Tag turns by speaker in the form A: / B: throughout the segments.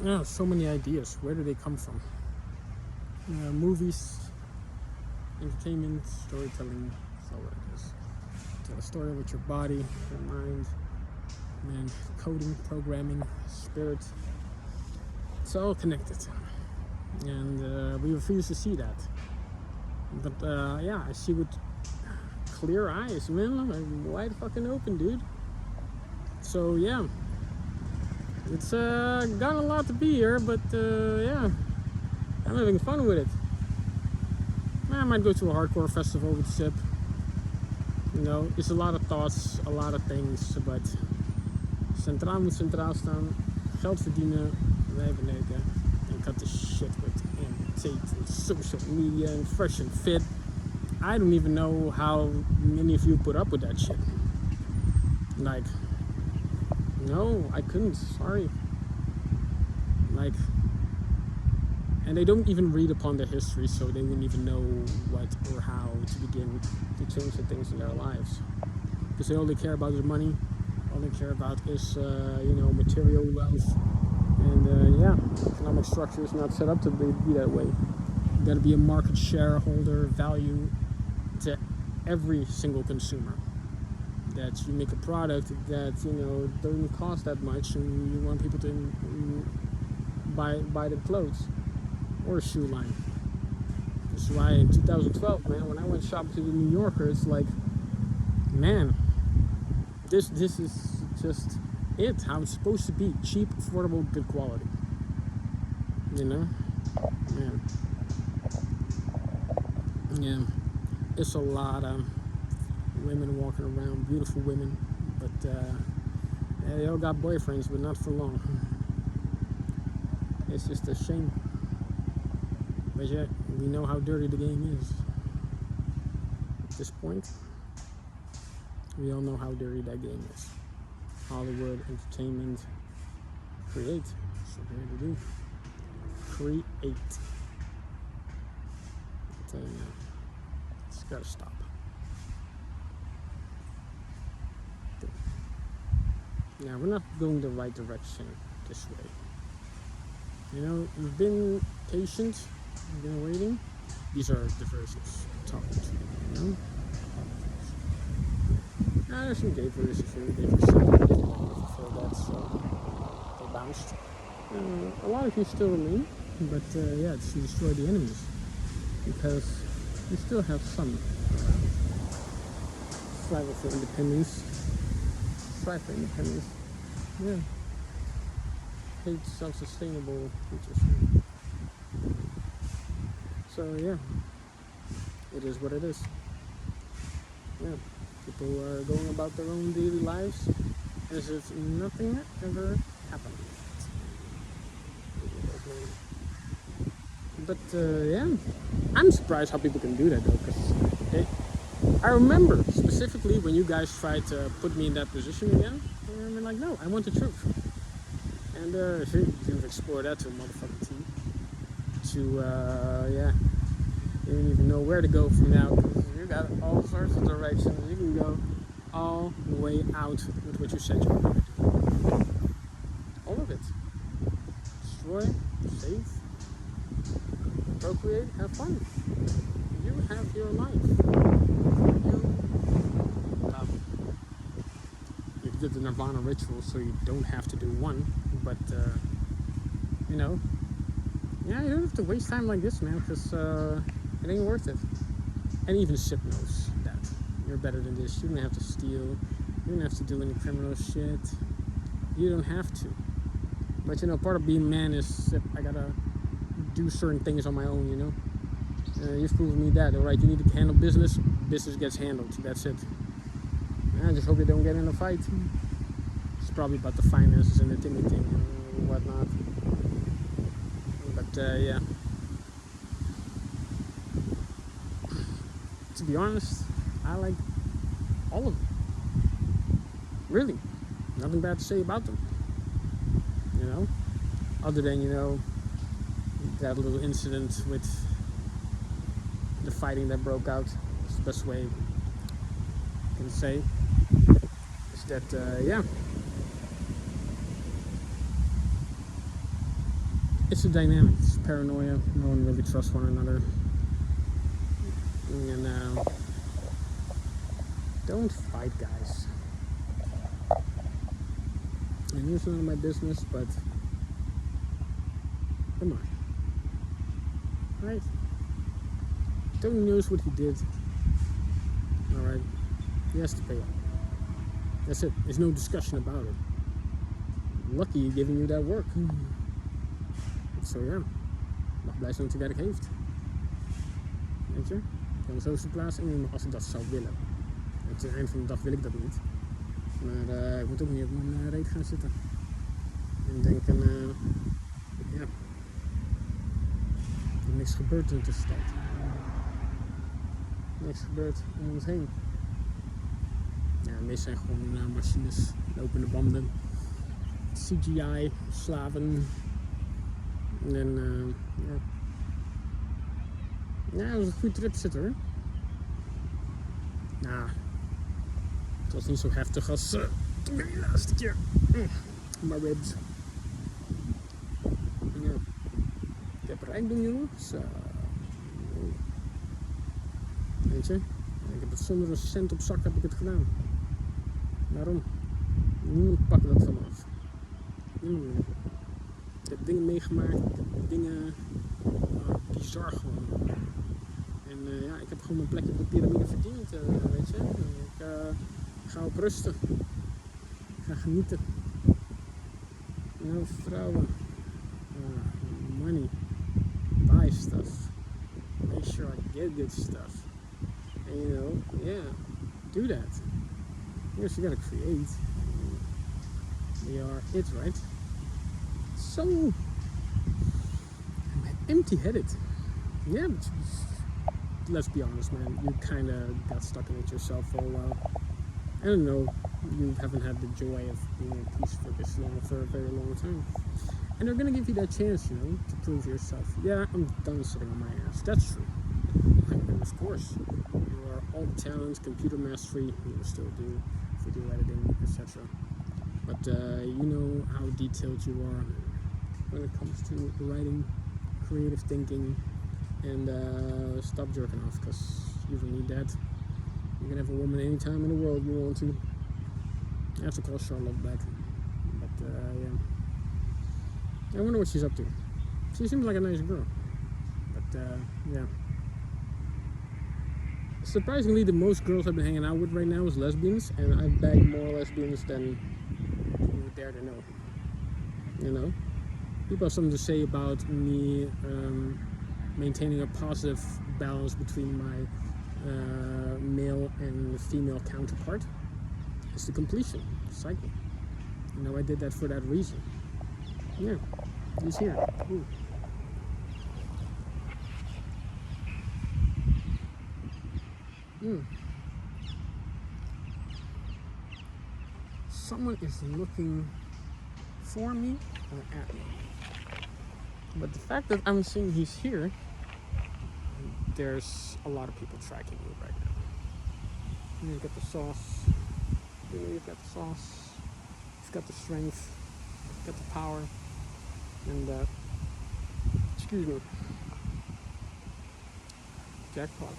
A: Yeah, so many ideas. Where do they come from? Movies, entertainment, storytelling. That's all it is. Tell a story with your body, your mind, and coding, programming, spirit. It's all connected, and we refuse to see that. But yeah, I see with clear eyes, man. I'm wide fucking open, dude. So yeah, it's got a lot to be here, but yeah, I'm having fun with it. I might go to a hardcore festival with Sip. You know, it's a lot of thoughts, a lot of things, but centraal moet centraal staan, geld verdienen, lijven neuken, and cut the shit with Tate and social media and fresh and fit. I don't even know how many of you put up with that shit. Like, no, I couldn't, sorry. Like, and they don't even read upon their history, so they wouldn't even know what or how to begin to change the things in their lives. Because they only care about their money, all they care about is, you know, material wealth. And yeah, economic structure is not set up to be that way. You gotta be a market shareholder, value to every single consumer. That you make a product that, you know, doesn't cost that much, and you want people to buy the clothes or a shoe line. That's why in 2012, man, when I went shopping to the New Yorker, it's like, man, this is just it, how it's supposed to be. Cheap, affordable, good quality. You know? Man. Yeah. It's a lot of women walking around, beautiful women, but yeah, they all got boyfriends, but not for long. It's just a shame. But yet, we know how dirty the game is. At this point, we all know how dirty that game is. Hollywood, entertainment, create. That's what we're here to do. Create. I'm telling you, it's gotta stop. Yeah, we're not going the right direction this way. You know, you've been patient, you've been waiting. These are the versions I'm talking to, you know? Nah, there's some gay versions here. They just feel that, so they bounced. A lot of you still remain, but yeah, it's to destroy the enemies. Because we still have some around. Striving for independence. Strive for independence. Yeah. Hate self-sustainable creatures. So yeah, it is what it is. Yeah, people are going about their own daily lives as if nothing ever happened. But yeah, I'm surprised how people can do that though, because I remember specifically when you guys tried to put me in that position again, and I'm like, no, I want the truth. And you've explored that to a motherfucking T. To yeah, you don't even know where to go from now, because you got all sorts of directions. You can go all the way out with what you said you were going to do. All of it. Destroy, save, procreate, have fun. You have your life. You did the Nirvana ritual, so you don't have to do one. But you know, yeah, you don't have to waste time like this, man, because it ain't worth it. And even Sip knows that you're better than this. You don't have to steal. You don't have to do any criminal shit. You don't have to. But you know, part of being man is Sip. I gotta do certain things on my own, you know. You've proven me that, alright? You need to handle business. Business gets handled. That's it. I just hope you don't get in a fight. It's probably about the finances and the thing and whatnot. But yeah. To be honest, I like all of them. Really. Nothing bad to say about them. You know? Other than, you know, that little incident with the fighting that broke out. It's the best way I can say. Is that, yeah. it's a dynamic. It's paranoia. No one really trusts one another. And don't fight, guys. And it's none of my business, but come on. Right? Tony knows what he did. Alright? He has to pay up. That's it. There's no discussion about it. Lucky he giving you that work. So ja, mag blij zijn dat hij werk heeft. Weet je? Je kan hem zo verplaatsen als ik dat zou willen. Aan het eind van de dag wil ik dat niet. Maar ik moet ook niet op mijn reet gaan zitten. En denken, ja, er niks gebeurt in de tussentijd. Niks gebeurt om ons heen. Ja, de meeste zijn gewoon machines, lopende banden, CGI, slaven. En ja. Ja, dat was een goede trip zitten hoor. Nou, het was niet zo heftig als de laatste keer. Maar ribs. Ja. Ik heb rijkdom jongen. Zo. Weet je? Ik heb het zonder een cent op zak heb ik het gedaan. Waarom? Niemand pakt dat van me af. Niemand meer. Ik heb dingen meegemaakt, ik heb dingen bizar gewoon. En ja, ik heb gewoon mijn plekje op de piramide verdiend, weet je. Ik ga op rusten. Ik ga genieten. Nou, vrouwen. Money. Buy stuff. Make sure I get good stuff. And you know, yeah, do that. Yes, you gotta create. We are it, right? So empty-headed. Yeah, but let's be honest, man. You kind of got stuck in it yourself for a while. I don't know. You haven't had the joy of being in peace for a very long time. And they're gonna give you that chance, you know, to prove yourself. Yeah, I'm done sitting on my ass. That's true. And of course, you are all the talent, computer mastery. You will still do video editing, etc. But you know how detailed you are when it comes to writing, creative thinking, and stop jerking off, because you don't need that. You can have a woman anytime in the world you want to. I have to call Charlotte back, but yeah, I wonder what she's up to. She seems like a nice girl, but yeah. Surprisingly, the most girls I've been hanging out with right now is lesbians, and I've bagged more lesbians than you would dare to know. You know? People have something to say about me maintaining a positive balance between my male and female counterpart. It's the completion cycle. You know, I did that for that reason. Yeah, he's here. Ooh. Someone is looking for me or at me. But the fact that I'm seeing he's here, there's a lot of people tracking you right now. You've got the sauce. You know, you've got the sauce. You've got the strength. You've got the power. And excuse me. Jackpot.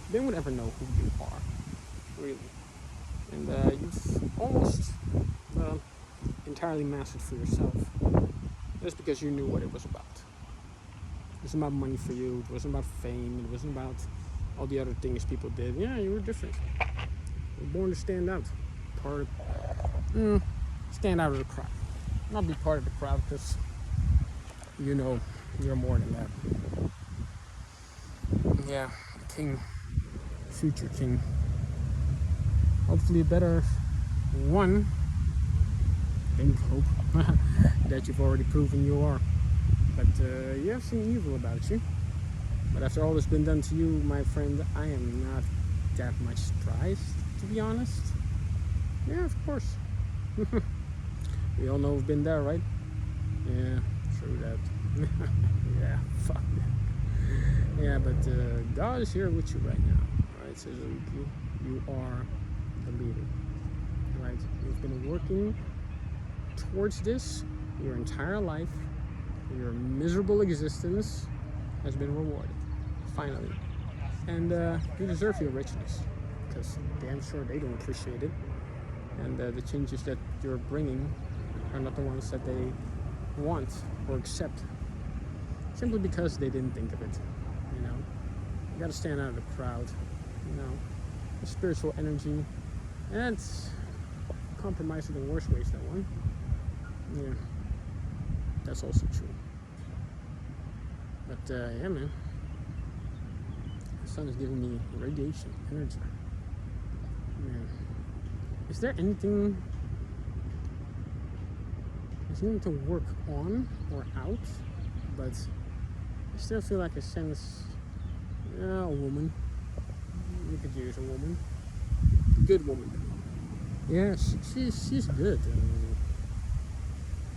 A: They would ever know who you are, really. And you've almost entirely mastered for yourself. Just because you knew what it was about. It wasn't about money for you, it wasn't about fame, it wasn't about all the other things people did. Yeah, you were different. You were born to stand out. Stand out of the crowd. Not be part of the crowd, because you know you're more than that. Yeah, king. Future king. Hopefully a better one. Hope that you've already proven you are. But you have some evil about you. But after all that's been done to you, my friend, I am not that much surprised, to be honest. Yeah, of course. We all know we've been there, right? Yeah, true that. Yeah, fuck that. Yeah, but God is here with you right now. Right? So you are the leader. Right? You've been working towards this your entire life, Your miserable existence has been rewarded, finally. And you deserve your richness, because damn sure they don't appreciate it. And the changes that you're bringing are not the ones that they want or accept, simply because they didn't think of it. You know, you gotta stand out of the crowd. You know, the spiritual energy, and it's compromised in worse ways than one. Yeah, that's also true. But yeah, man, the sun is giving me radiation, energy. Man, is there anything to work on or out? But I still feel like I sense a woman. You could use a woman, a good woman. Yeah, she's good.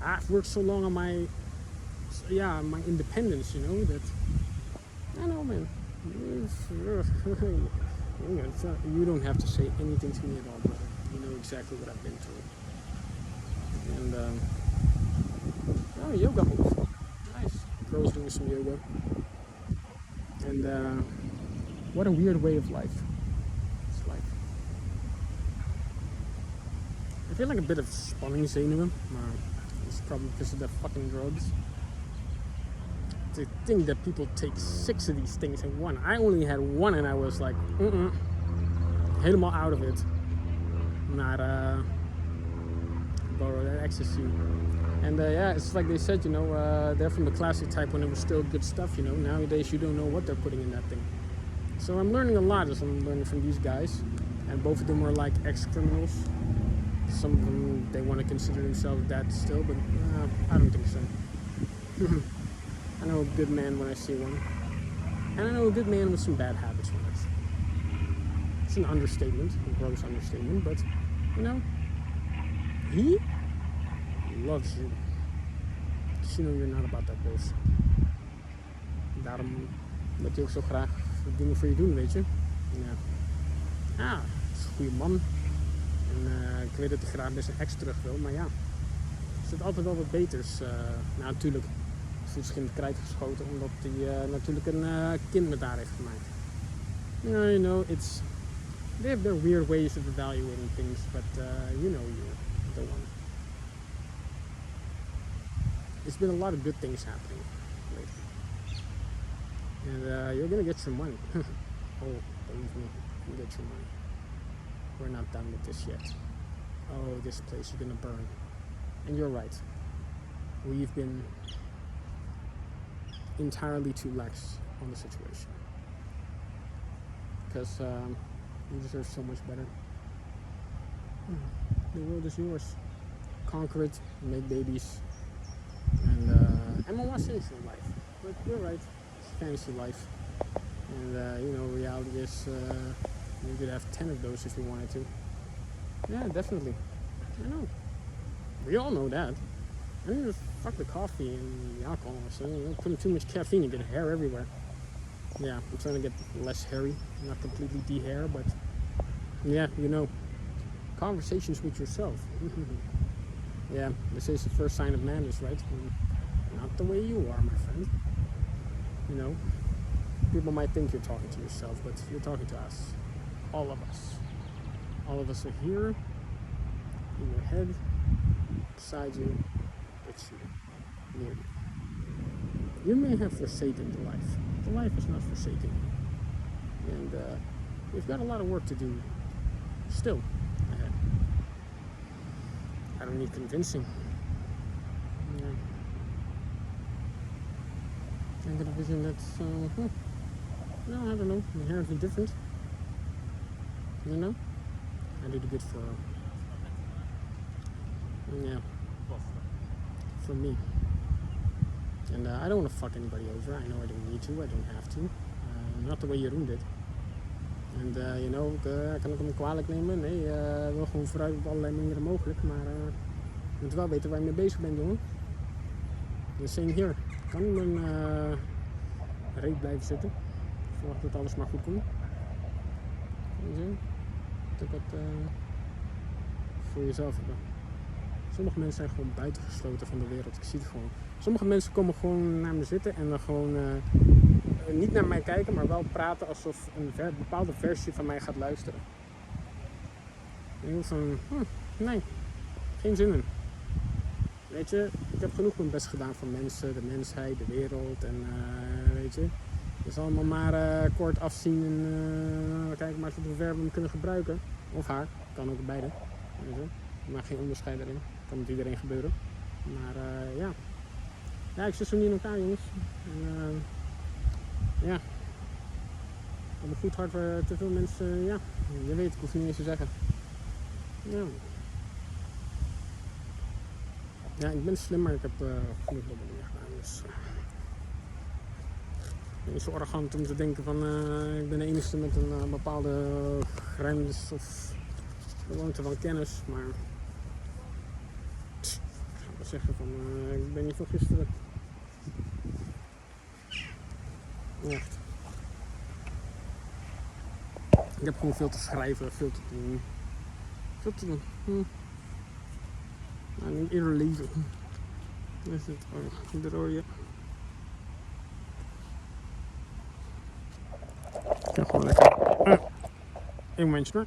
A: I've worked so long on my independence, you know, that I know, man. You don't have to say anything to me at all, brother. You know exactly what I've been through. And yoga move, nice. Girls doing some yoga, and what a weird way of life. It's like I feel like a bit of spanning zenuwen. It's probably because of the fucking drugs. To think that people take 6 of these things in one. I only had 1 and I was like, helemaal out of it. Naar borrow that ecstasy. And yeah, it's like they said, you know, they're from the classic type when it was still good stuff, you know. Nowadays you don't know what they're putting in that thing. So I'm learning a lot as I'm learning from these guys. And both of them are like ex-criminals. Some of them, they want to consider themselves that still, but I don't think so. I know a good man when I see one. And I know a good man with some bad habits when I see one. It's an understatement, a gross understatement, but, you know, he loves you. You know you're not about that bullshit. Daarom wil hij ook zo graag dingen voor je doen, weet je. Ja, het is een goede man. En ik weet dat hij graag best een ex terug wil, maar ja. Er zit altijd wel wat beters. Nou, natuurlijk. Voetschip in het krijt geschoten omdat hij natuurlijk een kind met haar heeft gemaakt. You know, they have their weird ways of evaluating things, but you know you're the one. There's been a lot of good things happening lately. And you're gonna get your money. Oh, believe me, you get your money. We're not done with this yet. Oh, this place is gonna burn. And you're right. We've been entirely too lax on the situation. Because you deserve so much better. The world is yours. Conquer it, make babies, and more sense in life. But you're right, it's fantasy life. And you know, reality is you could have 10 of those if you wanted to. Yeah, definitely. I know. We all know that. I mean, fuck the coffee and the alcohol. So, you know, putting too much caffeine, you get hair everywhere. Yeah, I'm trying to get less hairy, not completely de-hair, but yeah, you know, conversations with yourself. Yeah, this is the first sign of madness, right? Not the way you are, my friend. You know, people might think you're talking to yourself, but you're talking to us. All of us. All of us are here, in your head, beside you, with you, near you. You may have forsaken the life. The life is not forsaken you. And we've got a lot of work to do still ahead. I don't need convincing. Yeah. I got a vision that's, no, I don't know, inherently different. You know? I do the good for, yeah, for me. And I don't want to fuck anybody over. I know I don't need to. I don't have to. Not the way Jeroen did. And you know, kan ik hem kwalijk nemen? Nee, wil gewoon vooruit op allerlei manieren mogelijk. Maar je moet wel weten waar je mee bezig bent, jongen. The same here. Ik kan in mijn reet blijven zitten. Verwacht dat alles maar goed komt. Zo. Dat wat voor jezelf hebben. Sommige mensen zijn gewoon buitengesloten van de wereld. Ik zie het gewoon. Sommige mensen komen gewoon naar me zitten en dan gewoon niet naar mij kijken, maar wel praten alsof een bepaalde versie van mij gaat luisteren. En ik van, nee, geen zin in. Weet je, ik heb genoeg mijn best gedaan voor mensen, de mensheid, de wereld en weet je. Het is allemaal maar kort afzien en kijken maar tot hoe ver we hem kunnen gebruiken. Of haar, kan ook beide. Weet je. Maar geen onderscheid erin, kan met iedereen gebeuren. Maar ja, ik zit zo niet in elkaar, jongens. En, ja, op een goed hart waar te veel mensen, ja, je weet, ik hoef niet eens te zeggen. Ja. Ja, ik ben slim, maar ik heb genoeg dingen gedaan. Dus ik ben niet zo arrogant om te denken van ik ben de enige met een bepaalde grens of gewoonte van kennis. Maar ik ga wel zeggen van ik ben niet van gisteren. Echt. Ik heb gewoon veel te schrijven, veel te doen. Veel te doen. Nou, niet eerder leven. Dat is het. Oh, de rode. Ik ga gewoon lekker. Een momentje hoor.